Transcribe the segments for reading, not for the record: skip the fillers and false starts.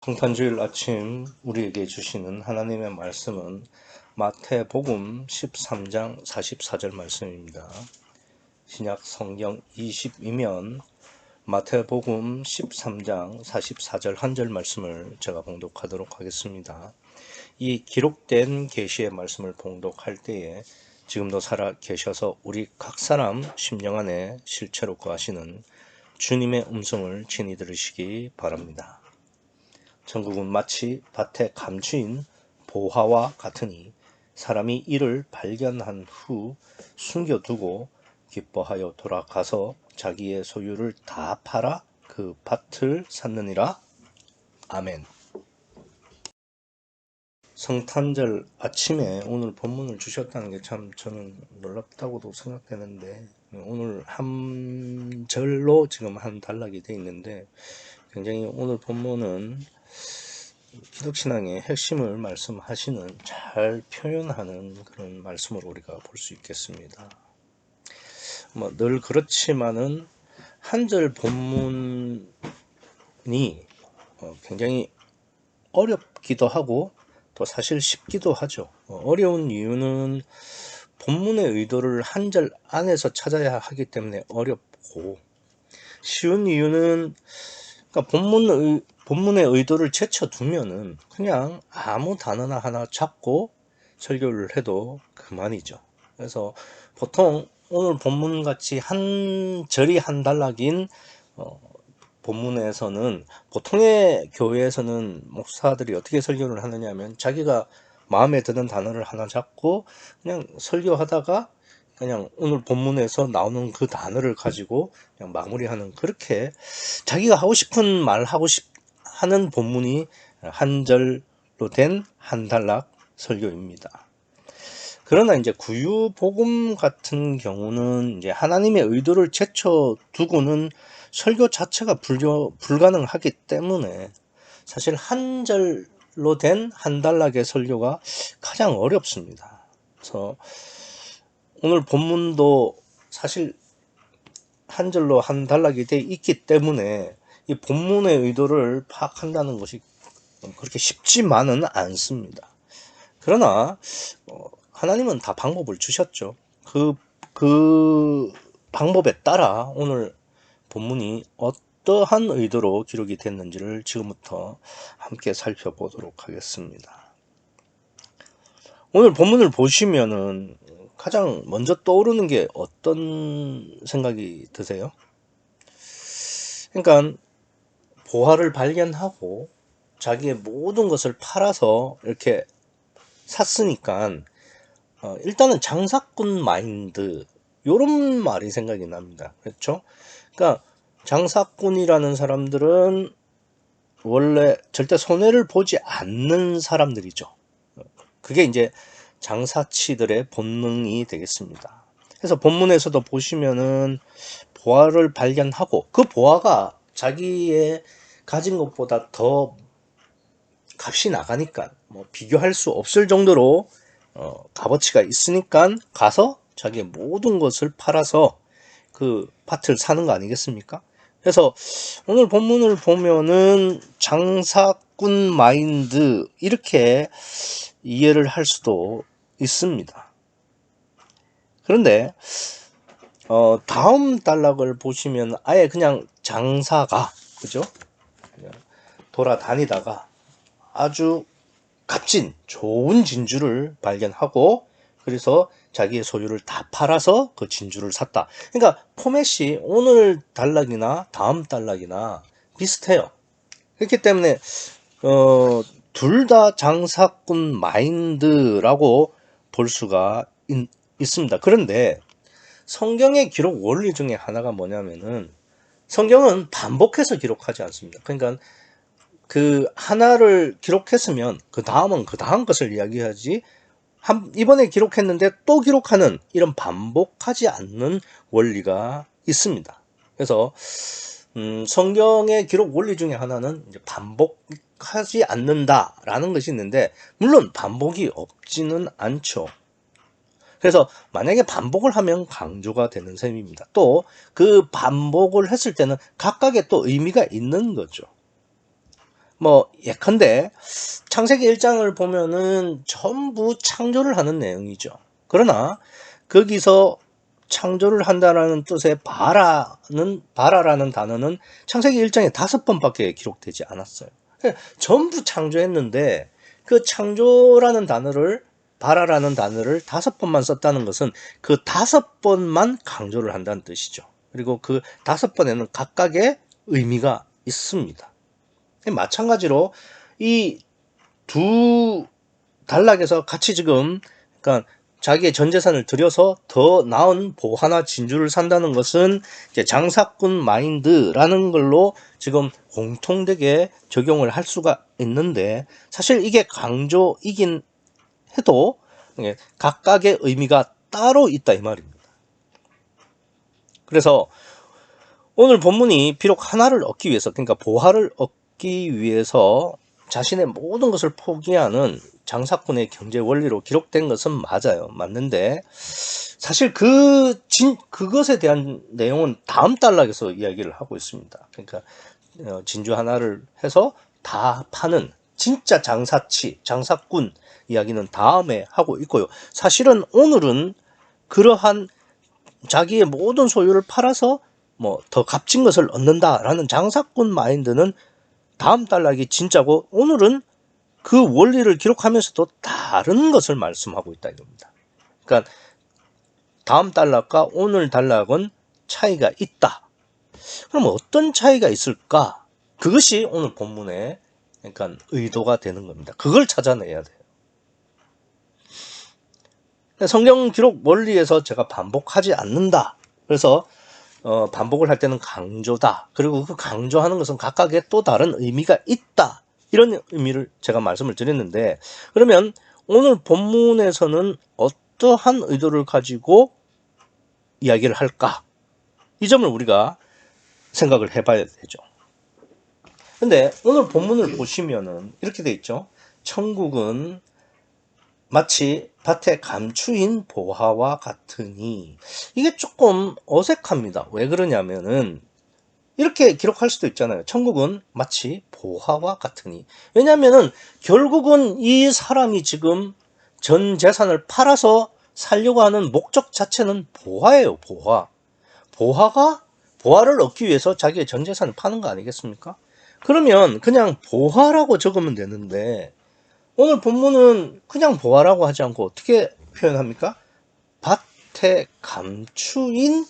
성탄주일 아침 우리에게 주시는 하나님의 말씀은 마태복음 13장 44절 말씀입니다. 신약 성경 20이면 마태복음 13장 44절 한 절 말씀을 제가 봉독하도록 하겠습니다. 이 기록된 계시의 말씀을 봉독할 때에 지금도 살아 계셔서 우리 각 사람 심령 안에 실체로 거하시는 주님의 음성을 친히 들으시기 바랍니다. 천국은 마치 밭에 감추인 보화와 같으니 사람이 이를 발견한 후 숨겨두고 기뻐하여 돌아가서 자기의 소유를 다 팔아 그 밭을 샀느니라. 아멘. 성탄절 아침에 오늘 본문을 주셨다는 게 참 저는 놀랍다고도 생각되는데, 오늘 한 절로 지금 한 단락이 되어 있는데 굉장히 오늘 본문은 기독신앙의 핵심을 말씀하시는, 잘 표현하는 그런 말씀으로 우리가 볼 수 있겠습니다. 늘 그렇지만은 한 절 본문이 굉장히 어렵기도 하고 또 사실 쉽기도 하죠. 어려운 이유는 본문의 의도를 한 절 안에서 찾아야 하기 때문에 어렵고, 쉬운 이유는 그러니까 본문의 의도를 제쳐두면은 그냥 아무 단어나 하나 잡고 설교를 해도 그만이죠. 그래서 보통 오늘 본문같이 한 절이 한 단락인 본문에서는, 보통의 교회에서는 목사들이 어떻게 설교를 하느냐 하면 자기가 마음에 드는 단어를 하나 잡고 그냥 설교하다가 그냥 오늘 본문에서 나오는 그 단어를 가지고 그냥 마무리하는, 그렇게 자기가 하고 싶은 말 하는 본문이 한 절로 된 한 단락 설교입니다. 그러나 이제 구유복음 같은 경우는 이제 하나님의 의도를 제쳐두고는 설교 자체가 불가능하기 때문에 사실 한 절로 된 한 단락의 설교가 가장 어렵습니다. 그래서 오늘 본문도 사실 한 절로 한 단락이 돼 있기 때문에 이 본문의 의도를 파악한다는 것이 그렇게 쉽지만은 않습니다. 그러나 하나님은 다 방법을 주셨죠. 그 방법에 따라 오늘 본문이 어떠한 의도로 기록이 됐는지를 지금부터 함께 살펴보도록 하겠습니다. 오늘 본문을 보시면은 가장 먼저 떠오르는 게 어떤 생각이 드세요? 그러니까 보화를 발견하고 자기의 모든 것을 팔아서 이렇게 샀으니까 일단은 장사꾼 마인드, 요런 말이 생각이 납니다. 그렇죠? 그러니까 장사꾼이라는 사람들은 원래 절대 손해를 보지 않는 사람들이죠. 그게 이제 장사치들의 본능이 되겠습니다. 그래서 본문에서도 보시면은 보화를 발견하고 그 보화가 자기의 가진 것보다 더 값이 나가니까 비교할 수 없을 정도로 값어치가 있으니까 가서 자기의 모든 것을 팔아서 그 밭을 사는 거 아니겠습니까? 그래서 오늘 본문을 보면은 장사꾼 마인드, 이렇게 이해를 할 수도 있습니다. 그런데 다음 단락을 보시면 아예 그냥 장사가, 그죠? 돌아다니다가 아주 값진 좋은 진주를 발견하고 그래서 자기의 소유를 다 팔아서 그 진주를 샀다. 그러니까 포맷이 오늘 단락이나 다음 단락이나 비슷해요. 그렇기 때문에 둘 다 장사꾼 마인드라고 볼 수가 있습니다. 그런데 성경의 기록 원리 중에 하나가 뭐냐면은, 성경은 반복해서 기록하지 않습니다. 그러니까 그 하나를 기록했으면 그 다음은 그 다음 것을 이야기하지, 이번에 기록했는데 또 기록하는 이런 반복하지 않는 원리가 있습니다. 그래서 성경의 기록 원리 중에 하나는 이제 반복하지 않는다라는 것이 있는데, 물론 반복이 없지는 않죠. 그래서 만약에 반복을 하면 강조가 되는 셈입니다. 또 그 반복을 했을 때는 각각의 또 의미가 있는 거죠. 뭐 예컨대 창세기 1장을 보면은 전부 창조를 하는 내용이죠. 그러나 거기서 창조를 한다라는 뜻의 바라라는 단어는 창세기 1장에 5번밖에 기록되지 않았어요. 전부 창조했는데 그 창조라는 단어를 바라라는 단어를 5번만 썼다는 것은 그 5번만 강조를 한다는 뜻이죠. 그리고 그 5번에는 각각의 의미가 있습니다. 마찬가지로 이 두 단락에서 같이 지금 그러니까 자기의 전 재산을 들여서 더 나은 보화나 진주를 산다는 것은 이제 장사꾼 마인드라는 걸로 지금 공통되게 적용을 할 수가 있는데, 사실 이게 강조이긴 해도 각각의 의미가 따로 있다 이 말입니다. 그래서 오늘 본문이 비록 하나를 얻기 위해서, 그러니까 보화를 얻기 위해서 자신의 모든 것을 포기하는 장사꾼의 경제 원리로 기록된 것은 맞아요. 맞는데 사실 그것에 대한 내용은 다음 단락에서 이야기를 하고 있습니다. 그러니까 진주 하나를 해서 다 파는 진짜 장사꾼 이야기는 다음에 하고 있고요. 사실은 오늘은 그러한 자기의 모든 소유를 팔아서 뭐 더 값진 것을 얻는다라는 장사꾼 마인드는 다음 단락이 진짜고, 오늘은 그 원리를 기록하면서도 다른 것을 말씀하고 있다 이겁니다. 그러니까 다음 단락과 오늘 단락은 차이가 있다. 그럼 어떤 차이가 있을까? 그것이 오늘 본문의 그러니까 의도가 되는 겁니다. 그걸 찾아내야 돼요. 성경 기록 원리에서 제가 반복하지 않는다. 그래서 반복을 할 때는 강조다. 그리고 그 강조하는 것은 각각의 또 다른 의미가 있다. 이런 의미를 제가 말씀을 드렸는데, 그러면 오늘 본문에서는 어떠한 의도를 가지고 이야기를 할까? 이 점을 우리가 생각을 해봐야 되죠. 근데 오늘 본문을 보시면은 이렇게 돼 있죠. 천국은 마치 밭에 감추인 보화와 같으니, 이게 조금 어색합니다. 왜 그러냐면은 이렇게 기록할 수도 있잖아요. 천국은 마치 보화와 같으니. 왜냐면은 결국은 이 사람이 지금 전 재산을 팔아서 살려고 하는 목적 자체는 보화예요. 보화를 얻기 위해서 자기의 전 재산을 파는 거 아니겠습니까? 그러면 그냥 보화라고 적으면 되는데, 오늘 본문은 그냥 보화라고 하지 않고 어떻게 표현합니까? 밭에 감추인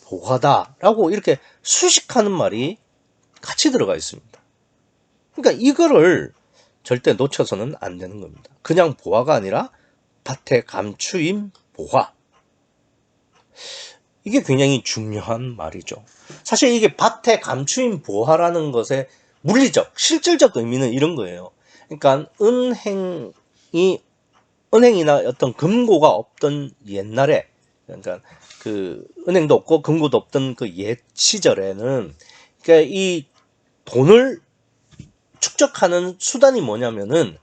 보화다라고 이렇게 수식하는 말이 같이 들어가 있습니다. 그러니까 이거를 절대 놓쳐서는 안 되는 겁니다. 그냥 보화가 아니라 밭에 감추인 보화. 이게 굉장히 중요한 말이죠. 사실 이게 밭에 감추인 보화라는 것의 물리적, 실질적 의미는 이런 거예요. 그러니까 은행이나 어떤 금고가 없던 옛날에, 그러니까 그 은행도 없고 금고도 없던 그 옛 시절에는, 그러니까 이 돈을 축적하는 수단이 뭐냐면은,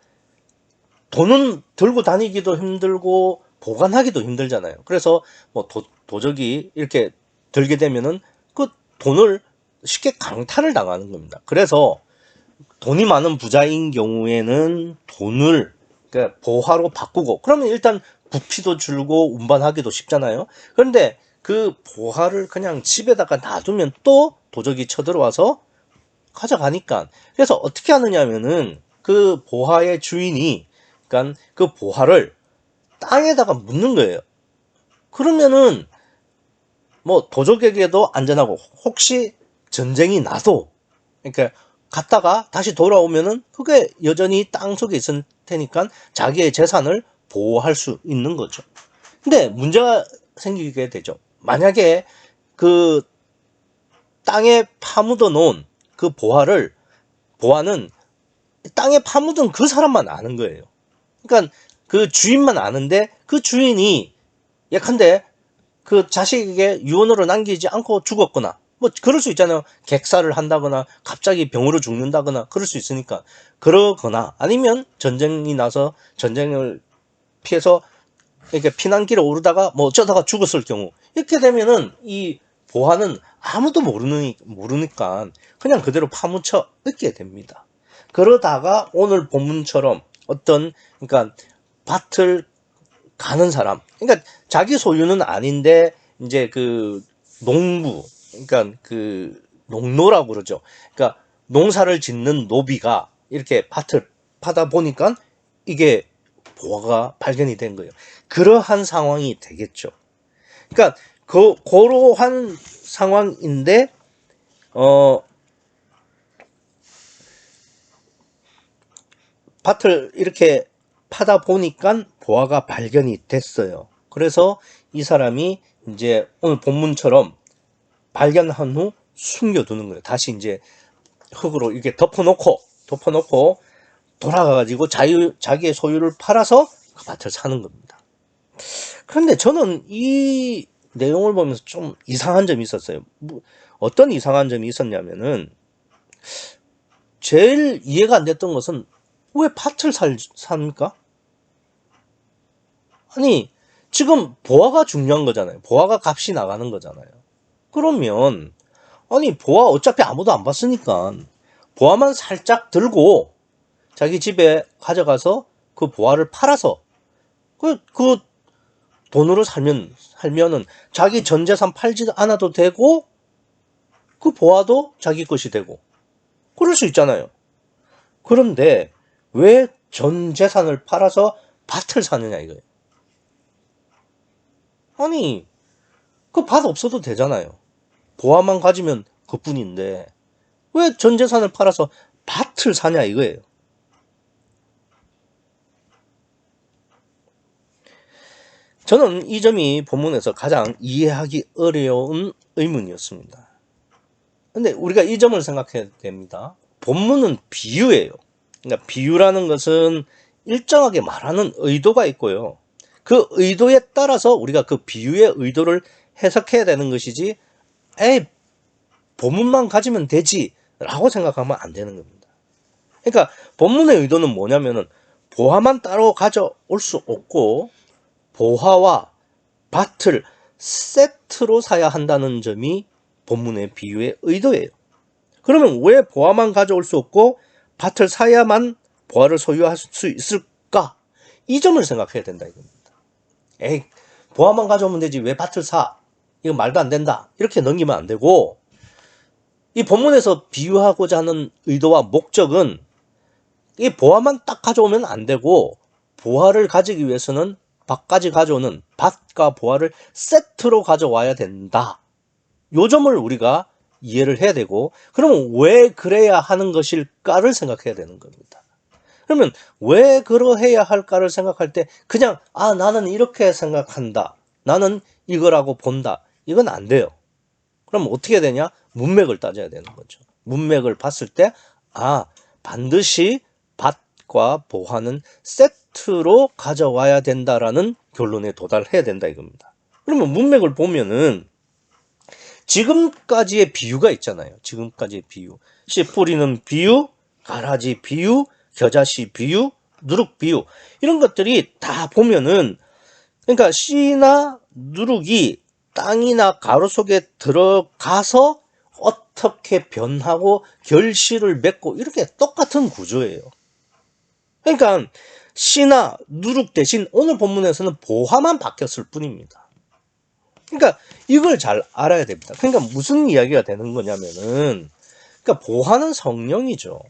돈은 들고 다니기도 힘들고 보관하기도 힘들잖아요. 그래서 뭐 도적이 이렇게 들게 되면은 그 돈을 쉽게 강탈을 당하는 겁니다. 그래서 돈이 많은 부자인 경우에는 돈을 그러니까 보화로 바꾸고, 그러면 일단 부피도 줄고 운반하기도 쉽잖아요. 그런데 그 보화를 그냥 집에다가 놔두면 또 도적이 쳐들어와서 가져가니까, 그래서 어떻게 하느냐 하면은 그 보화의 주인이 그러니까 그 보화를 땅에다가 묻는 거예요. 그러면은 뭐 도적에게도 안전하고, 혹시 전쟁이 나도 그러니까 갔다가 다시 돌아오면은 그게 여전히 땅 속에 있을 테니까 자기의 재산을 보호할 수 있는 거죠. 근데 문제가 생기게 되죠. 만약에 그 땅에 파묻어 놓은 그 보화는 땅에 파묻은 그 사람만 아는 거예요. 그러니까 그 주인만 아는데, 그 주인이 예컨대 그 자식에게 유언으로 남기지 않고 죽었거나, 뭐 그럴 수 있잖아요. 객사를 한다거나 갑자기 병으로 죽는다거나 그럴 수 있으니까. 그러거나 아니면 전쟁이 나서 전쟁을 피해서 이렇게 피난길에 오르다가 뭐 어쩌다가 죽었을 경우, 이렇게 되면은 이 보화는 아무도 모르니까 그냥 그대로 파묻혀 있게 됩니다. 그러다가 오늘 본문처럼 어떤, 그러니까 밭을 가는 사람, 그러니까 자기 소유는 아닌데 이제 그 농부, 그러니까 그 농노라고 그러죠. 그러니까 농사를 짓는 노비가 이렇게 밭을 파다 보니까 이게 보화가 발견이 된 거예요. 그러한 상황이 되겠죠. 그러니까 그러한 상황인데 밭을 이렇게 파다 보니까 보화가 발견이 됐어요. 그래서 이 사람이 이제 오늘 본문처럼 발견한 후 숨겨두는 거예요. 다시 이제 흙으로 이렇게 덮어놓고 돌아가가지고 자기의 소유를 팔아서 그 밭을 사는 겁니다. 그런데 저는 이 내용을 보면서 좀 이상한 점이 있었어요. 어떤 이상한 점이 있었냐면은, 제일 이해가 안 됐던 것은 왜 밭을 삽니까? 아니, 지금 보화가 중요한 거잖아요. 보화가 값이 나가는 거잖아요. 그러면 아니, 보화 어차피 아무도 안 봤으니까 보화만 살짝 들고 자기 집에 가져가서 그 보화를 팔아서 그 돈으로 살면은 자기 전 재산 팔지 않아도 되고 그 보화도 자기 것이 되고 그럴 수 있잖아요. 그런데 왜 전 재산을 팔아서 밭을 사느냐 이거예요. 아니, 그 밭 없어도 되잖아요. 보화만 가지면 그뿐인데 왜 전 재산을 팔아서 밭을 사냐 이거예요. 저는 이 점이 본문에서 가장 이해하기 어려운 의문이었습니다. 근데 우리가 이 점을 생각해야 됩니다. 본문은 비유예요. 그러니까 비유라는 것은 일정하게 말하는 의도가 있고요. 그 의도에 따라서 우리가 그 비유의 의도를 해석해야 되는 것이지, 에이, 본문만 가지면 되지 라고 생각하면 안 되는 겁니다. 그러니까 본문의 의도는 뭐냐면은 보화만 따로 가져올 수 없고 보화와 밭을 세트로 사야 한다는 점이 본문의 비유의 의도예요. 그러면 왜 보화만 가져올 수 없고 밭을 사야만 보화를 소유할 수 있을까? 이 점을 생각해야 된다 이겁니다. 에이, 보화만 가져오면 되지 왜 밭을 사? 이거 말도 안 된다. 이렇게 넘기면 안 되고, 이 본문에서 비유하고자 하는 의도와 목적은 이 보화만 딱 가져오면 안 되고 보화를 가지기 위해서는 밭까지 가져오는 밭과 보화를 세트로 가져와야 된다. 요 점을 우리가 이해를 해야 되고, 그러면 왜 그래야 하는 것일까를 생각해야 되는 겁니다. 그러면 왜 그러해야 할까를 생각할 때 그냥 나는 이렇게 생각한다, 나는 이거라고 본다, 이건 안 돼요. 그럼 어떻게 되냐? 문맥을 따져야 되는 거죠. 문맥을 봤을 때 반드시 밭과 보화는 세트로 가져와야 된다라는 결론에 도달해야 된다 이겁니다. 그러면 문맥을 보면은 지금까지의 비유가 있잖아요. 지금까지의 비유. 씨 뿌리는 비유, 가라지 비유, 겨자씨 비유, 누룩 비유. 이런 것들이 다 보면은, 그러니까 씨나 누룩이 땅이나 가루 속에 들어가서 어떻게 변하고 결실을 맺고 이렇게 똑같은 구조예요. 그러니까 씨나 누룩 대신 오늘 본문에서는 보화만 바뀌었을 뿐입니다. 그러니까 이걸 잘 알아야 됩니다. 그러니까 무슨 이야기가 되는 거냐면은, 그러니까 보화는 성령이죠.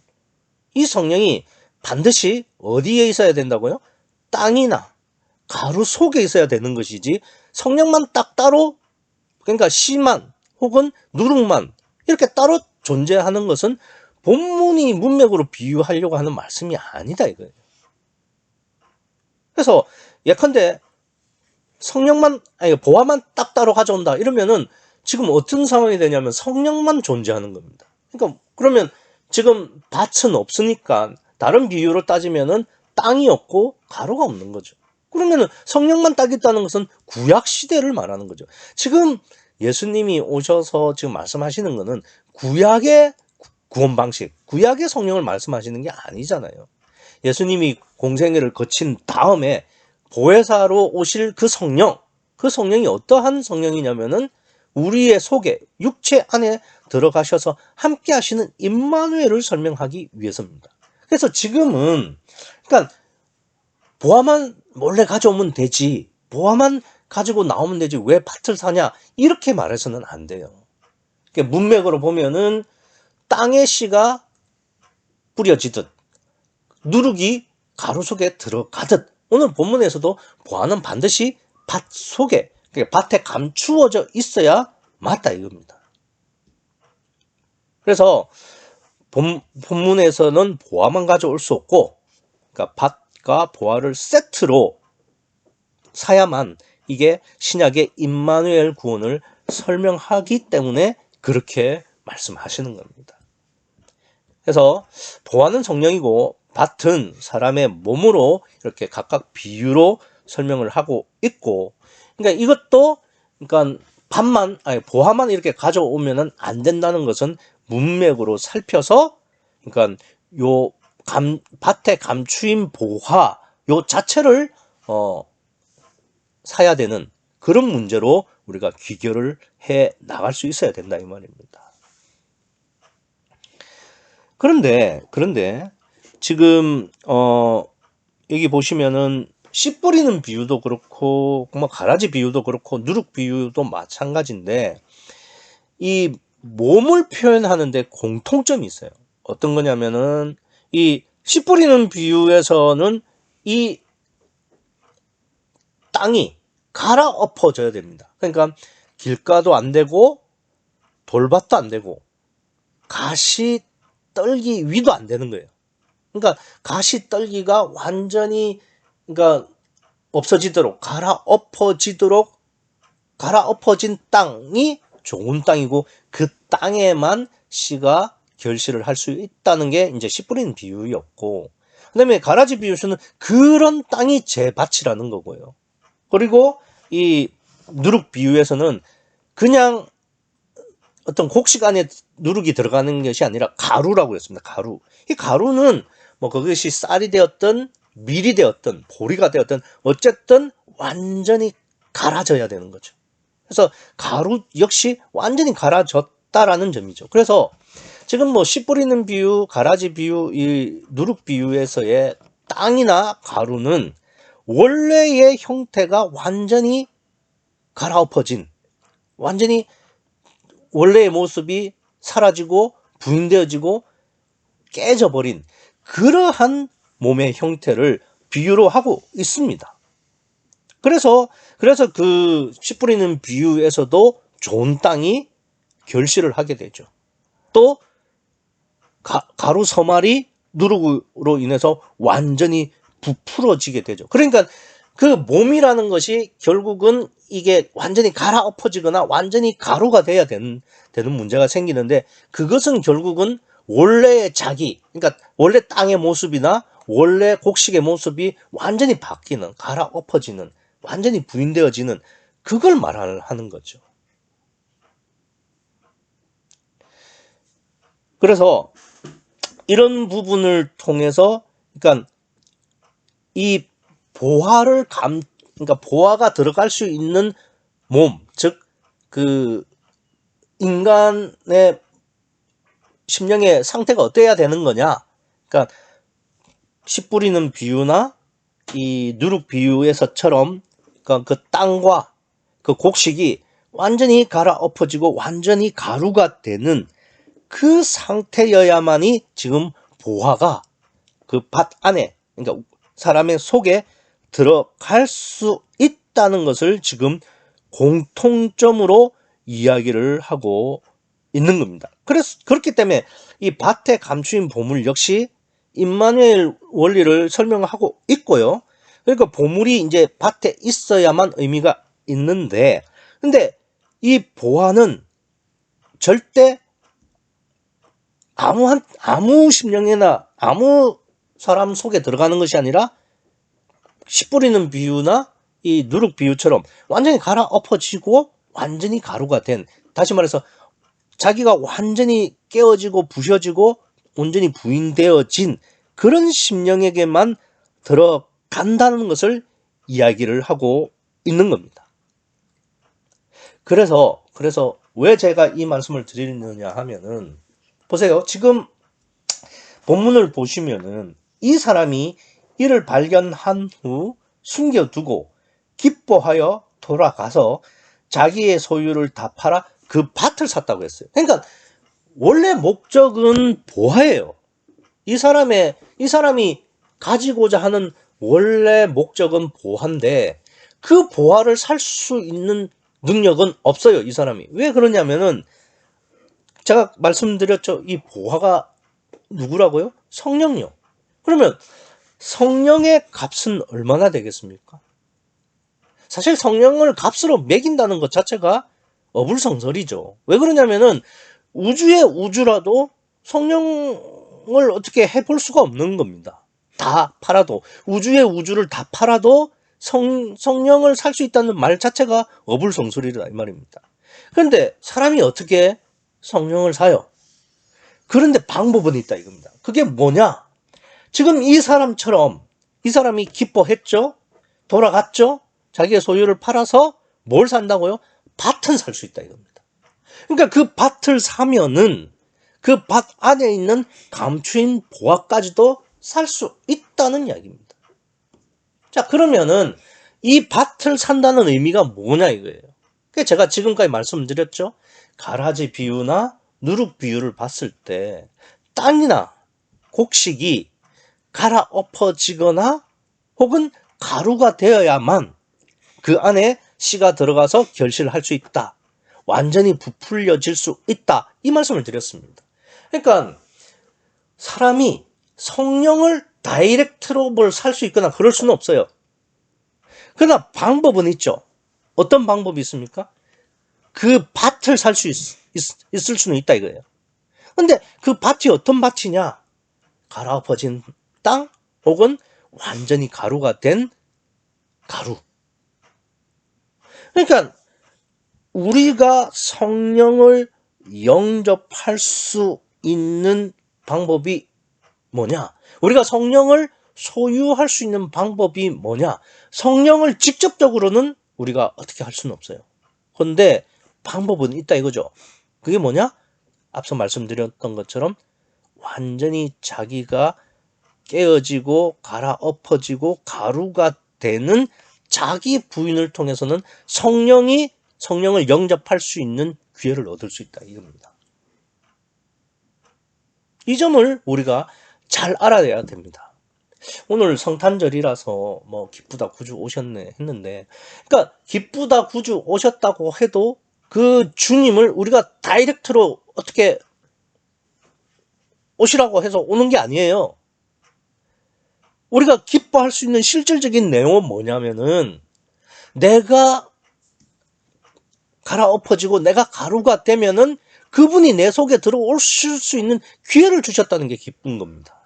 이 성령이 반드시 어디에 있어야 된다고요? 땅이나 가루 속에 있어야 되는 것이지, 성령만 딱 따로, 그러니까 씨만 혹은 누룩만 이렇게 따로 존재하는 것은 본문이 문맥으로 비유하려고 하는 말씀이 아니다 이거예요. 그래서 예컨대 보화만 딱 따로 가져온다 이러면은 지금 어떤 상황이 되냐면 성령만 존재하는 겁니다. 그러니까 그러면 지금 밭은 없으니까 다른 비유로 따지면은 땅이 없고 가루가 없는 거죠. 그러면은 성령만 딱 있다는 것은 구약 시대를 말하는 거죠. 지금 예수님이 오셔서 지금 말씀하시는 거는 구약의 구원 방식, 구약의 성령을 말씀하시는 게 아니잖아요. 예수님이 공생애를 거친 다음에 보혜사로 오실 그 성령이 어떠한 성령이냐면은 우리의 속에, 육체 안에 들어가셔서 함께 하시는 임마누엘을 설명하기 위해서입니다. 그래서 지금은 그러니까 보화만 몰래 가져오면 되지, 보화만 가지고 나오면 되지 왜 밭을 사냐, 이렇게 말해서는 안 돼요. 그러니까 문맥으로 보면은 땅에 씨가 뿌려지듯 누룩이 가루 속에 들어가듯 오늘 본문에서도 보화는 반드시 밭 속에, 그러니까 밭에 감추어져 있어야 맞다 이겁니다. 그래서 본문에서는 보화만 가져올 수 없고, 그러니까 밭과 보화를 세트로 사야만 이게 신약의 임마누엘 구원을 설명하기 때문에 그렇게 말씀하시는 겁니다. 그래서 보화는 성령이고 밭은 사람의 몸으로 이렇게 각각 비유로 설명을 하고 있고, 그러니까 이것도 그러니까 보화만 이렇게 가져오면은 안 된다는 것은 문맥으로 살펴서, 그러니까 요 밭에 감추인 보화 요 자체를 사야 되는 그런 문제로 우리가 귀결을 해 나갈 수 있어야 된다 이 말입니다. 그런데 지금 여기 보시면은 씨 뿌리는 비유도 그렇고 뭐 가라지 비유도 그렇고 누룩 비유도 마찬가지인데 이 몸을 표현하는데 공통점이 있어요. 어떤 거냐면은 이 씨 뿌리는 비유에서는 이 땅이 갈아엎어져야 됩니다. 그러니까 길가도 안 되고 돌밭도 안 되고 가시 떨기 위도 안 되는 거예요. 그러니까 가시 떨기가 완전히 그러니까 없어지도록 갈아엎어진 땅이 좋은 땅이고 그 땅에만 씨가 결실을 할 수 있다는 게 이제 씨 뿌리는 비유였고, 그다음에 가라지 비유에서는 그런 땅이 제 밭이라는 거고요. 그리고 이 누룩 비유에서는 그냥 어떤 곡식 안에 누룩이 들어가는 것이 아니라 가루라고 했습니다. 가루. 이 가루는 뭐 그것이 쌀이 되었든 밀이 되었든 보리가 되었든 어쨌든 완전히 갈아져야 되는 거죠. 그래서 가루 역시 완전히 갈아졌다라는 점이죠. 그래서 지금 뭐 씨 뿌리는 비유, 가라지 비유, 이 누룩 비유에서의 땅이나 가루는 원래의 형태가 완전히 갈아엎어진, 완전히 원래의 모습이 사라지고 부인되어지고 깨져버린 그러한 몸의 형태를 비유로 하고 있습니다. 그래서 그 씨 뿌리는 비유에서도 좋은 땅이 결실을 하게 되죠. 또 가루 서말이 누룩으로 인해서 완전히 부풀어지게 되죠. 그러니까 그 몸이라는 것이 결국은 이게 완전히 갈아엎어지거나 완전히 가루가 돼야 되는 문제가 생기는데, 그것은 결국은 원래의 그러니까 원래 땅의 모습이나 원래 곡식의 모습이 완전히 바뀌는, 갈아엎어지는, 완전히 부인되어지는 그걸 말하는 거죠. 그래서 이런 부분을 통해서 그러니까 이 그러니까 보화가 들어갈 수 있는 몸, 즉 그 인간의 심령의 상태가 어때야 되는 거냐? 그러니까 씨 뿌리는 비유나 이 누룩 비유에서처럼 그러니까 그 땅과 그 곡식이 완전히 갈아엎어지고 완전히 가루가 되는 그 상태여야만이 지금 보화가 그 밭 안에, 그러니까 사람의 속에 들어갈 수 있다는 것을 지금 공통점으로 이야기를 하고 있는 겁니다. 그렇기 때문에 이 밭에 감추인 보물 역시 임마누엘 원리를 설명하고 있고요. 그러니까 보물이 이제 밭에 있어야만 의미가 있는데, 근데 이 보화는 절대 아무 심령이나 아무 사람 속에 들어가는 것이 아니라 씨 뿌리는 비유나 이 누룩 비유처럼 완전히 갈아엎어지고 완전히 가루가 된, 다시 말해서 자기가 완전히 깨어지고 부셔지고 온전히 부인되어진 그런 심령에게만 들어간다는 것을 이야기를 하고 있는 겁니다. 그래서 왜 제가 이 말씀을 드리느냐 하면은, 보세요. 지금 본문을 보시면은 이 사람이 이를 발견한 후 숨겨두고 기뻐하여 돌아가서 자기의 소유를 다 팔아 그 밭을 샀다고 했어요. 그러니까 원래 목적은 보화예요. 이 사람이 가지고자 하는 원래 목적은 보화인데 그 보화를 살 수 있는 능력은 없어요, 이 사람이. 왜 그러냐면은 제가 말씀드렸죠. 이 보화가 누구라고요? 성령이요. 그러면 성령의 값은 얼마나 되겠습니까? 사실 성령을 값으로 매긴다는 것 자체가 어불성설이죠. 왜 그러냐면은 우주의 우주라도 성령을 어떻게 해볼 수가 없는 겁니다. 다 팔아도, 우주의 우주를 다 팔아도 성령을 살 수 있다는 말 자체가 어불성설이다 이 말입니다. 그런데 사람이 어떻게 성령을 사요? 그런데 방법은 있다 이겁니다. 그게 뭐냐? 지금 이 사람처럼 이 사람이 기뻐했죠? 돌아갔죠? 자기의 소유를 팔아서 뭘 산다고요? 밭은 살 수 있다 이겁니다. 그러니까 그 밭을 사면은 그 밭 안에 있는 감추인 보화까지도 살 수 있다는 이야기입니다. 자, 그러면은 이 밭을 산다는 의미가 뭐냐 이거예요. 제가 지금까지 말씀드렸죠. 가라지 비유나 누룩 비유를 봤을 때 땅이나 곡식이 갈아엎어지거나 혹은 가루가 되어야만 그 안에 씨가 들어가서 결실할 수 있다. 완전히 부풀려질 수 있다. 이 말씀을 드렸습니다. 그러니까 사람이 성령을 다이렉트로 뭘 살 수 있거나 그럴 수는 없어요. 그러나 방법은 있죠. 어떤 방법이 있습니까? 그 밭을 살 수 있을 수는 있다 이거예요. 근데 그 밭이 어떤 밭이냐? 갈아엎어진 땅 혹은 완전히 가루가 된 가루. 그러니까 우리가 성령을 영접할 수 있는 방법이 뭐냐? 우리가 성령을 소유할 수 있는 방법이 뭐냐? 성령을 직접적으로는 우리가 어떻게 할 수는 없어요. 그런데 방법은 있다 이거죠. 그게 뭐냐? 앞서 말씀드렸던 것처럼 완전히 자기가 깨어지고 갈아엎어지고 가루가 되는 자기 부인을 통해서는 성령을 영접할 수 있는 기회를 얻을 수 있다 이겁니다. 이 점을 우리가 잘 알아야 됩니다. 오늘 성탄절이라서 뭐 기쁘다 구주 오셨네 했는데, 그러니까 기쁘다 구주 오셨다고 해도 그 주님을 우리가 다이렉트로 어떻게 오시라고 해서 오는 게 아니에요. 우리가 기뻐할 수 있는 실질적인 내용은 뭐냐면은 내가 갈아엎어지고 내가 가루가 되면은 그분이 내 속에 들어오실 수 있는 기회를 주셨다는 게 기쁜 겁니다.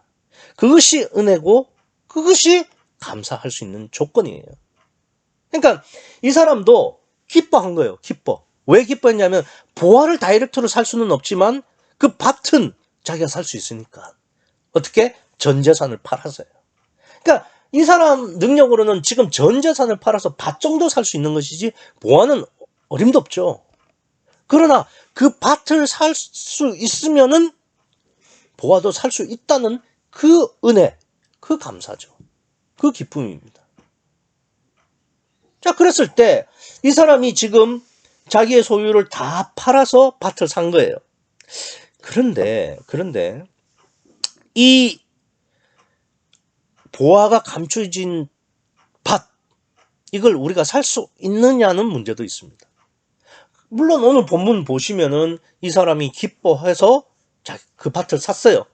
그것이 은혜고 그것이 감사할 수 있는 조건이에요. 그러니까 이 사람도 기뻐한 거예요. 왜 기뻐했냐면 보화를 다이렉트로 살 수는 없지만 그 밭은 자기가 살 수 있으니까. 어떻게? 전 재산을 팔아서요. 그러니까 이 사람 능력으로는 지금 전 재산을 팔아서 밭 정도 살 수 있는 것이지 보화는 어림도 없죠. 그러나 그 밭을 살 수 있으면은 보화도 살 수 있다는 그 은혜, 그 감사죠. 그 기쁨입니다. 자, 그랬을 때 이 사람이 지금 자기의 소유를 다 팔아서 밭을 산 거예요. 그런데 이 보화가 감춰진 밭, 이걸 우리가 살 수 있느냐는 문제도 있습니다. 물론 오늘 본문 보시면은 이 사람이 기뻐해서 그 밭을 샀어요.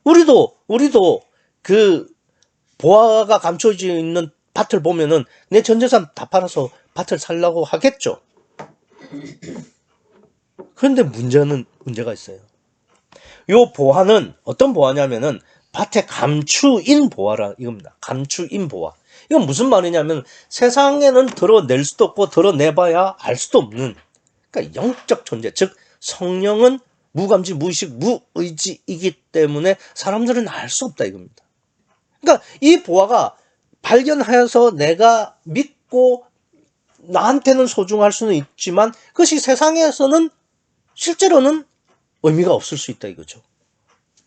우리도 그 보화가 감춰져 있는 밭을 보면은 내 전 재산 다 팔아서 밭을 살려고 하겠죠. 그런데 문제가 있어요. 요 보화는 어떤 보화냐면은 밭에 감추인 보화라 이겁니다. 감추인 보화. 이건 무슨 말이냐면 세상에는 드러낼 수도 없고 드러내봐야 알 수도 없는, 그러니까 영적 존재, 즉 성령은 무감지 무의식 무의지이기 때문에 사람들은 알 수 없다 이겁니다. 그러니까 이 보화가 발견하여서 내가 믿고 나한테는 소중할 수는 있지만 그것이 세상에서는 실제로는 의미가 없을 수 있다 이거죠.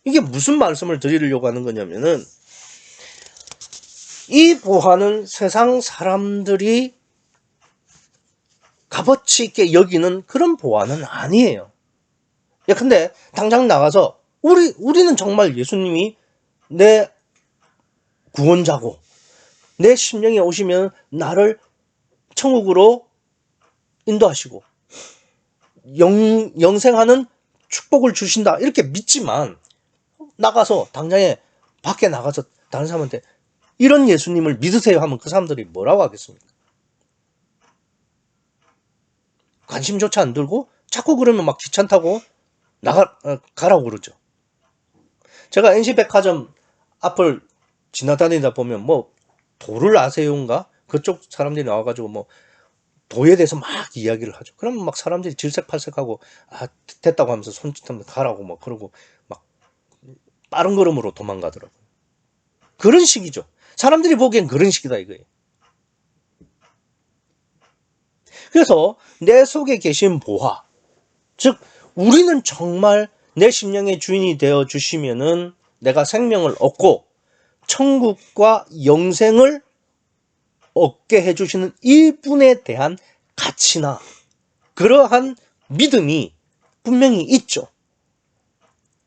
이게 무슨 말씀을 드리려고 하는 거냐면은, 이 보화는 세상 사람들이 값어치 있게 여기는 그런 보화는 아니에요. 야, 근데 당장 나가서 우리는 정말 예수님이 내 구원자고 내 심령에 오시면 나를 천국으로 인도하시고 영생하는 축복을 주신다 이렇게 믿지만, 나가서 당장에 밖에 나가서 다른 사람한테 이런 예수님을 믿으세요 하면 그 사람들이 뭐라고 하겠습니까? 관심조차 안 들고 자꾸 그러면 막 귀찮다고 가라고 그러죠. 제가 NC백화점 앞을 지나다니다 보면 뭐 도를 아세요인가? 그쪽 사람들이 나와가지고 뭐 도에 대해서 막 이야기를 하죠. 그러면 막 사람들이 질색팔색하고 됐다고 하면서 손짓하면 가라고 막 그러고 막 빠른 걸음으로 도망가더라고요. 그런 식이죠. 사람들이 보기엔 그런 식이다 이거예요. 그래서 내 속에 계신 보화, 즉 우리는 정말 내 심령의 주인이 되어 주시면은 내가 생명을 얻고 천국과 영생을 얻게 해주시는 이분에 대한 가치나 그러한 믿음이 분명히 있죠.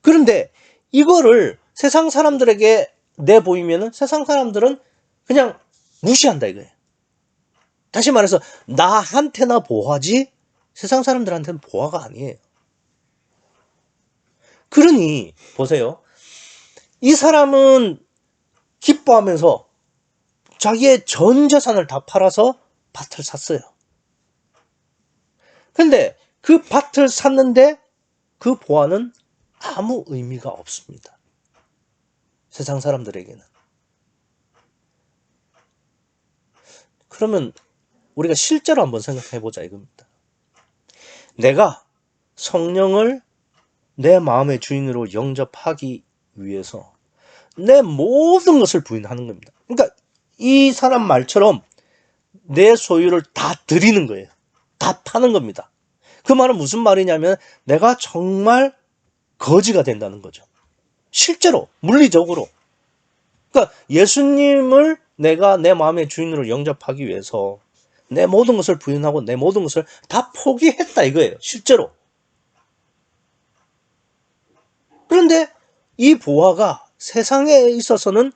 그런데 이거를 세상 사람들에게 내보이면은 세상 사람들은 그냥 무시한다 이거예요. 다시 말해서 나한테나 보화지 세상 사람들한테는 보화가 아니에요. 그러니 보세요. 이 사람은 기뻐하면서 자기의 전 재산을 다 팔아서 밭을 샀어요. 근데 그 밭을 샀는데 그 보화는 아무 의미가 없습니다. 세상 사람들에게는. 그러면 우리가 실제로 한번 생각해 보자 이겁니다. 내가 성령을 내 마음의 주인으로 영접하기 위해서 내 모든 것을 부인하는 겁니다. 그러니까 이 사람 말처럼 내 소유를 다 드리는 거예요. 다 파는 겁니다. 그 말은 무슨 말이냐면 내가 정말 거지가 된다는 거죠. 실제로 물리적으로. 그러니까 예수님을 내가 내 마음의 주인으로 영접하기 위해서 내 모든 것을 부인하고 내 모든 것을 다 포기했다 이거예요. 실제로. 그런데 이 보화가 세상에 있어서는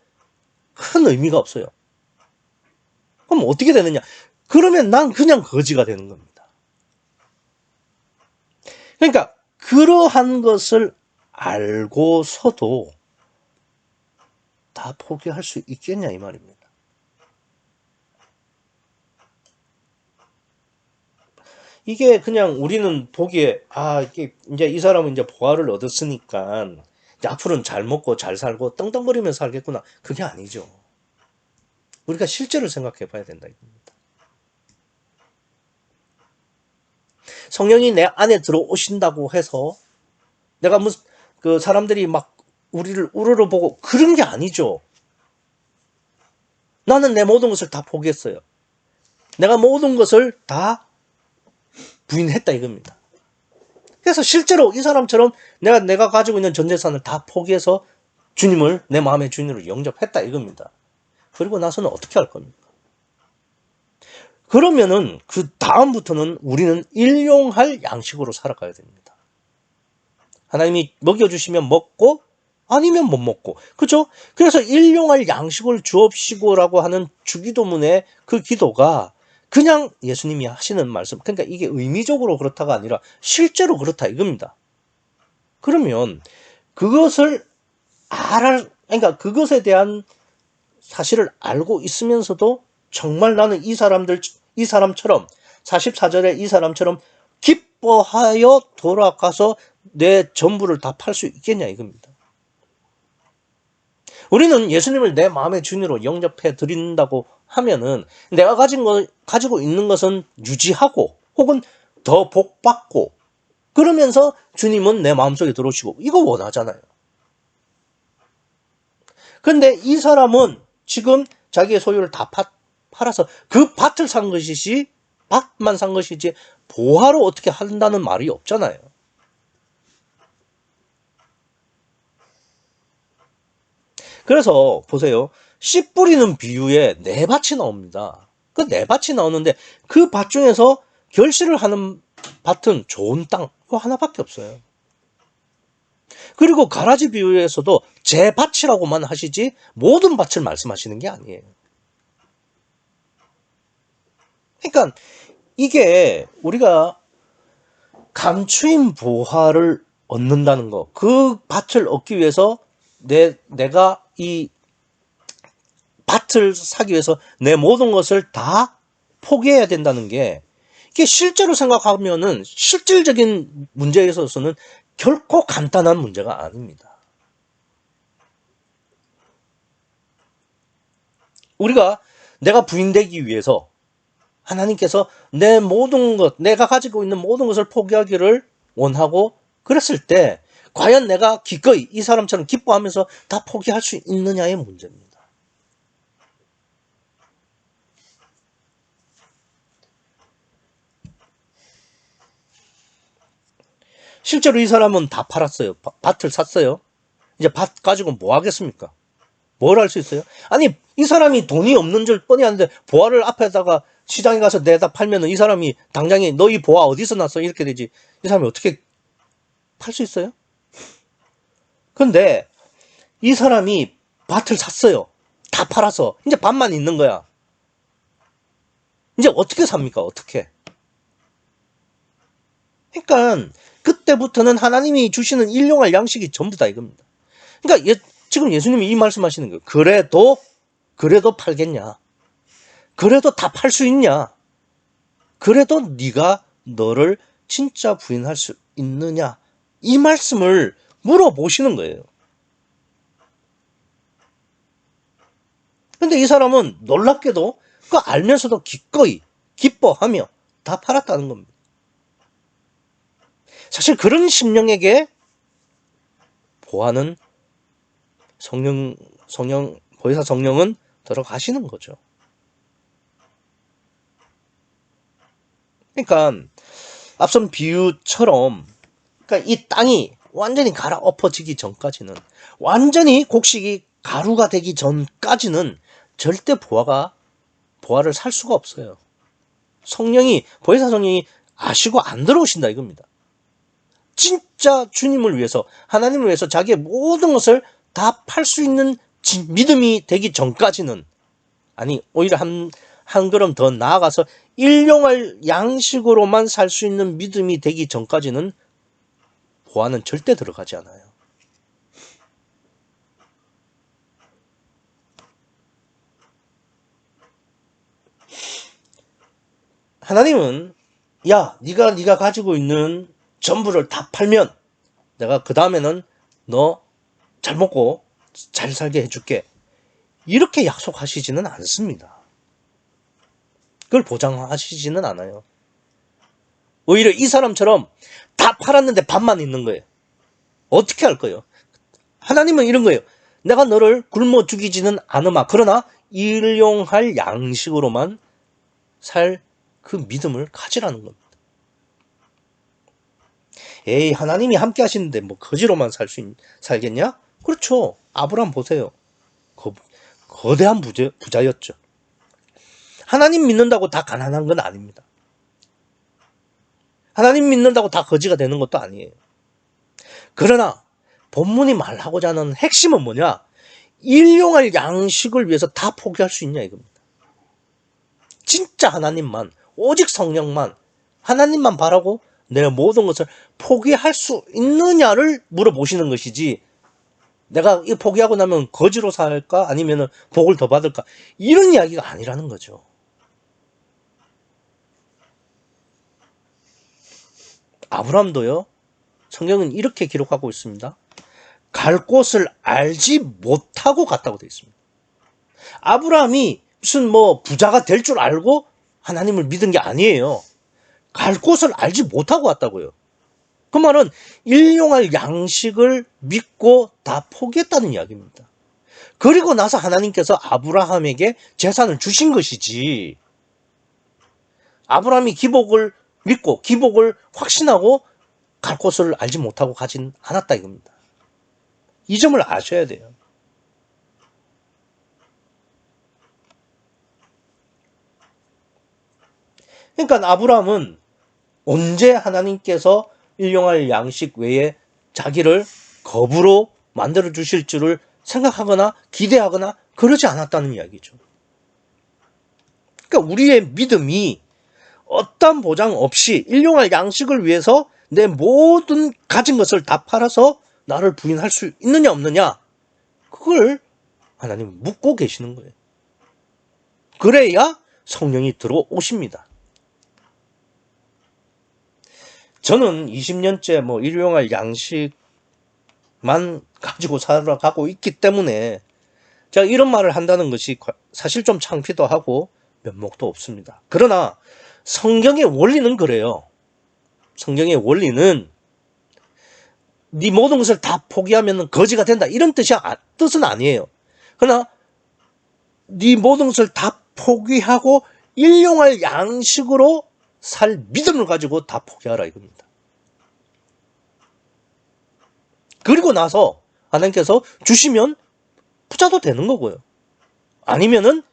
큰 의미가 없어요. 그럼 어떻게 되느냐? 그러면 난 그냥 거지가 되는 겁니다. 그러니까 그러한 것을 알고서도 다 포기할 수 있겠냐 이 말입니다. 이게 그냥 우리는 보기에 이게 이제 이 사람은 이제 보화를 얻었으니까 이제 앞으로는 잘 먹고 잘 살고 떵떵거리면서 살겠구나. 그게 아니죠. 우리가 실제로 생각해 봐야 된다 이겁니다. 성령이 내 안에 들어오신다고 해서 내가 무슨 그 사람들이 막 우리를 우러러 보고 그런 게 아니죠. 나는 내 모든 것을 다 포기했어요. 내가 모든 것을 다 부인했다 이겁니다. 그래서 실제로 이 사람처럼 내가 가지고 있는 전 재산을 다 포기해서 주님을 내 마음의 주인으로 영접했다 이겁니다. 그리고 나서는 어떻게 할 겁니까? 그러면은 그 다음부터는 우리는 일용할 양식으로 살아가야 됩니다. 하나님이 먹여주시면 먹고 아니면 못 먹고, 그렇죠? 그래서 일용할 양식을 주옵시고라고 하는 주기도문의 그 기도가 그냥 예수님이 하시는 말씀, 그러니까 이게 의미적으로 그렇다가 아니라 실제로 그렇다 이겁니다. 그러면 그것을 그러니까 그것에 대한 사실을 알고 있으면서도 정말 나는 이 사람처럼 44절에 이 사람처럼 기뻐하여 돌아가서 내 전부를 다 팔 수 있겠냐 이겁니다. 우리는 예수님을 내 마음의 주인으로 영접해 드린다고 하면은 내가 가지고 있는 것은 유지하고 혹은 더 복받고 그러면서 주님은 내 마음속에 들어오시고 이거 원하잖아요. 근데 이 사람은 지금 자기의 소유를 다 팔아서 그 밭을 산 것이지 밭만 산 것이지 보화로 어떻게 한다는 말이 없잖아요. 그래서 보세요. 씨 뿌리는 비유에 네 밭이 나옵니다. 그 네 밭이 나오는데 그 밭 중에서 결실을 하는 밭은 좋은 땅, 이거 하나밖에 없어요. 그리고 가라지 비유에서도 제 밭이라고만 하시지 모든 밭을 말씀하시는 게 아니에요. 그러니까 이게 우리가 감추인 보화를 얻는다는 거, 그 밭을 얻기 위해서 내가 이 밭을 사기 위해서 내 모든 것을 다 포기해야 된다는 게, 이게 실제로 생각하면은 실질적인 문제에 있어서는 결코 간단한 문제가 아닙니다. 우리가 내가 부인되기 위해서 하나님께서 내 모든 것, 내가 가지고 있는 모든 것을 포기하기를 원하고 그랬을 때 과연 내가 기꺼이 이 사람처럼 기뻐하면서 다 포기할 수 있느냐의 문제입니다. 실제로 이 사람은 다 팔았어요. 밭을 샀어요. 이제 밭 가지고 뭐 하겠습니까? 뭘 할 수 있어요? 아니, 이 사람이 돈이 없는 줄 뻔히 아는데 보화를 앞에다가 시장에 가서 내다 팔면은 이 사람이 당장에 너 이 보화 어디서 났어? 이렇게 되지. 이 사람이 어떻게 팔 수 있어요? 근데 이 사람이 밭을 샀어요. 다 팔아서 이제 밭만 있는 거야. 이제 어떻게 삽니까? 어떻게? 그러니까 그때부터는 하나님이 주시는 일용할 양식이 전부 다 이겁니다. 그러니까 지금 예수님이 이 말씀하시는 거예요. 그래도 팔겠냐? 그래도 다 팔 수 있냐? 그래도 네가 너를 진짜 부인할 수 있느냐? 이 말씀을 물어보시는 거예요. 근데 이 사람은 놀랍게도 그거 알면서도 기꺼이 기뻐하며 다 팔았다는 겁니다. 사실 그런 심령에게 보아는 보혜사 성령은 들어가시는 거죠. 그러니까 앞선 비유처럼, 그러니까 이 땅이 완전히 갈아엎어지기 전까지는, 완전히 곡식이 가루가 되기 전까지는 절대 보화를 살 수가 없어요. 보혜사 성령이 아시고 안 들어오신다 이겁니다. 진짜 주님을 위해서, 하나님을 위해서 자기의 모든 것을 다 팔 수 있는 믿음이 되기 전까지는, 아니 오히려 한 걸음 더 나아가서 일용할 양식으로만 살 수 있는 믿음이 되기 전까지는 보화는 절대 들어가지 않아요. 하나님은 야, 네가 가지고 있는 전부를 다 팔면 내가 그 다음에는 너 잘 먹고 잘 살게 해줄게, 이렇게 약속하시지는 않습니다. 그걸 보장하시지는 않아요. 오히려 이 사람처럼 다 팔았는데 밭만 있는 거예요. 어떻게 할 거예요? 하나님은 이런 거예요. 내가 너를 굶어 죽이지는 않으마. 그러나 일용할 양식으로만 살 그 믿음을 가지라는 겁니다. 에이, 하나님이 함께 하시는데 뭐 거지로만 살겠냐? 그렇죠. 아브라함 보세요. 거대한 부자였죠. 하나님 믿는다고 다 가난한 건 아닙니다. 하나님 믿는다고 다 거지가 되는 것도 아니에요. 그러나 본문이 말하고자 하는 핵심은 뭐냐? 일용할 양식을 위해서 다 포기할 수 있냐 이겁니다. 진짜 하나님만, 오직 성령만, 하나님만 바라고 내 모든 것을 포기할 수 있느냐를 물어보시는 것이지, 내가 이 포기하고 나면 거지로 살까? 아니면 복을 더 받을까? 이런 이야기가 아니라는 거죠. 아브라함도요, 성경은 이렇게 기록하고 있습니다. 갈 곳을 알지 못하고 갔다고 되어 있습니다. 아브라함이 무슨 부자가 될 줄 알고 하나님을 믿은 게 아니에요. 갈 곳을 알지 못하고 왔다고요. 그 말은 일용할 양식을 믿고 다 포기했다는 이야기입니다. 그리고 나서 하나님께서 아브라함에게 재산을 주신 것이지, 아브라함이 기복을 믿고 기복을 확신하고 갈 곳을 알지 못하고 가진 않았다 이겁니다. 이 점을 아셔야 돼요. 그러니까 아브라함은 언제 하나님께서 일용할 양식 외에 자기를 거부로 만들어 주실 줄을 생각하거나 기대하거나 그러지 않았다는 이야기죠. 그러니까 우리의 믿음이 어떤 보장 없이 일용할 양식을 위해서 내 모든 가진 것을 다 팔아서 나를 부인할 수 있느냐 없느냐, 그걸 하나님 묻고 계시는 거예요. 그래야 성령이 들어오십니다. 저는 20년째 일용할 양식만 가지고 살아가고 있기 때문에 제가 이런 말을 한다는 것이 사실 좀 창피도 하고 면목도 없습니다. 그러나 성경의 원리는 그래요. 성경의 원리는 네 모든 것을 다 포기하면 거지가 된다, 이런 뜻은 아니에요. 그러나 네 모든 것을 다 포기하고 일용할 양식으로 살 믿음을 가지고 다 포기하라 이겁니다. 그리고 나서 하나님께서 주시면 부자도 되는 거고요. 아니면은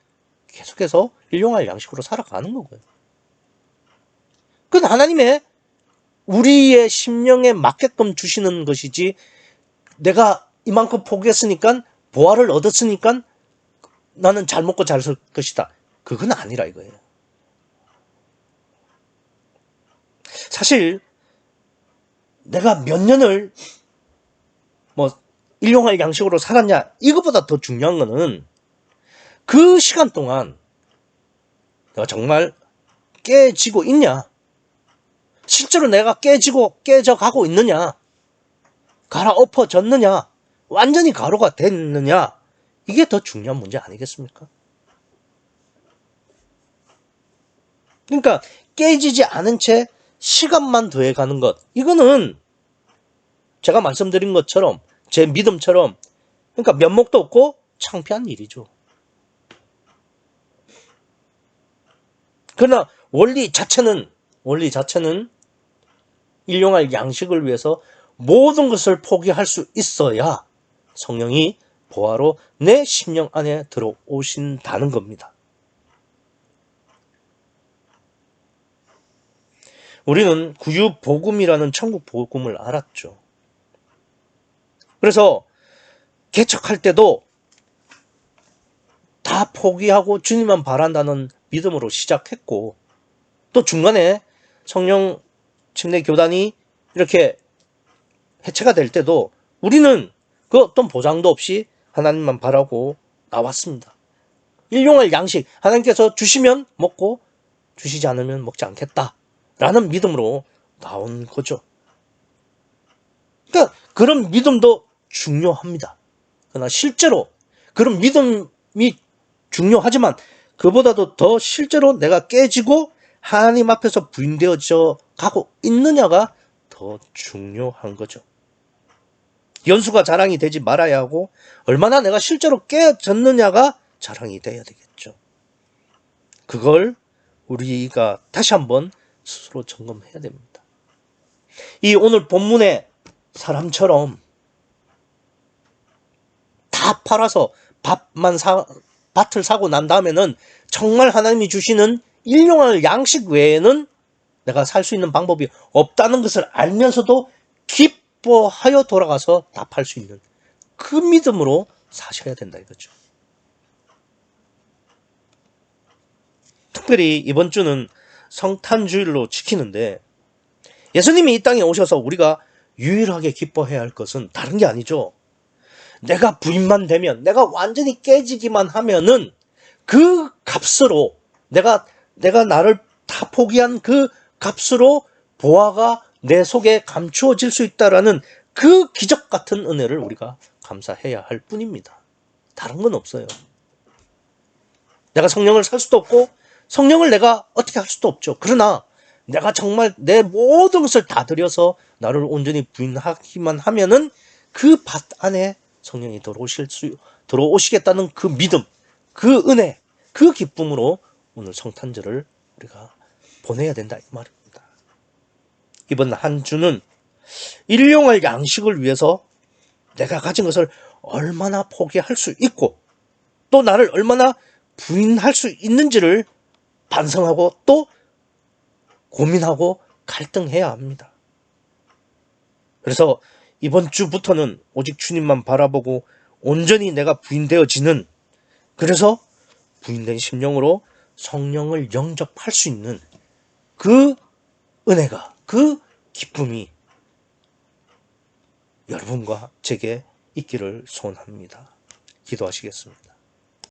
계속해서 일용할 양식으로 살아가는 거고요. 그건 하나님의 우리의 심령에 맞게끔 주시는 것이지, 내가 이만큼 포기했으니까 보화를 얻었으니까 나는 잘 먹고 잘 살 것이다, 그건 아니라 이거예요. 사실 내가 몇 년을 일용할 양식으로 살았냐, 이것보다 더 중요한 거는 그 시간 동안 내가 정말 깨지고 있냐, 실제로 내가 깨져가고 있느냐, 갈아엎어졌느냐, 완전히 가루가 됐느냐, 이게 더 중요한 문제 아니겠습니까? 그러니까 깨지지 않은 채 시간만 더해가는 것, 이거는 제가 말씀드린 것처럼 제 믿음처럼, 그러니까 면목도 없고 창피한 일이죠. 그러나 원리 자체는 일용할 양식을 위해서 모든 것을 포기할 수 있어야 성령이 보화로 내 심령 안에 들어오신다는 겁니다. 우리는 구유복음이라는 천국 복음을 알았죠. 그래서 개척할 때도 다 포기하고 주님만 바란다는 믿음으로 시작했고, 또 중간에 성령 침례 교단이 이렇게 해체가 될 때도 우리는 그 어떤 보장도 없이 하나님만 바라고 나왔습니다. 일용할 양식, 하나님께서 주시면 먹고 주시지 않으면 먹지 않겠다라는 믿음으로 나온 거죠. 그러니까 그런 믿음도 중요합니다. 그러나 실제로 그런 믿음이 중요하지만 그보다도 더 실제로 내가 깨지고 하나님 앞에서 부인되어져 가고 있느냐가 더 중요한 거죠. 연수가 자랑이 되지 말아야 하고, 얼마나 내가 실제로 깨졌느냐가 자랑이 돼야 되겠죠. 그걸 우리가 다시 한번 스스로 점검해야 됩니다. 이 오늘 본문의 사람처럼 다 팔아서 밭을 사고 난 다음에는 정말 하나님이 주시는 일용할 양식 외에는 내가 살 수 있는 방법이 없다는 것을 알면서도 기뻐하여 돌아가서 다 팔 수 있는 그 믿음으로 사셔야 된다 이거죠. 특별히 이번 주는 성탄주일로 지키는데, 예수님이 이 땅에 오셔서 우리가 유일하게 기뻐해야 할 것은 다른 게 아니죠. 내가 부인만 되면, 내가 완전히 깨지기만 하면은 그 값으로, 내가 나를 다 포기한 그 값으로 보화가 내 속에 감추어질 수 있다라는 그 기적 같은 은혜를 우리가 감사해야 할 뿐입니다. 다른 건 없어요. 내가 성령을 살 수도 없고 성령을 내가 어떻게 할 수도 없죠. 그러나 내가 정말 내 모든 것을 다 들여서 나를 온전히 부인하기만 하면은 그 밭 안에 성령이 들어오시겠다는 그 믿음, 그 은혜, 그 기쁨으로 오늘 성탄절을 우리가 보내야 된다 이 말입니다. 이번 한 주는 일용할 양식을 위해서 내가 가진 것을 얼마나 포기할 수 있고 또 나를 얼마나 부인할 수 있는지를 반성하고 또 고민하고 갈등해야 합니다. 그래서 이번 주부터는 오직 주님만 바라보고 온전히 내가 부인되어지는, 그래서 부인된 심령으로 성령을 영접할 수 있는 그 은혜가, 그 기쁨이 여러분과 제게 있기를 소원합니다. 기도하시겠습니다.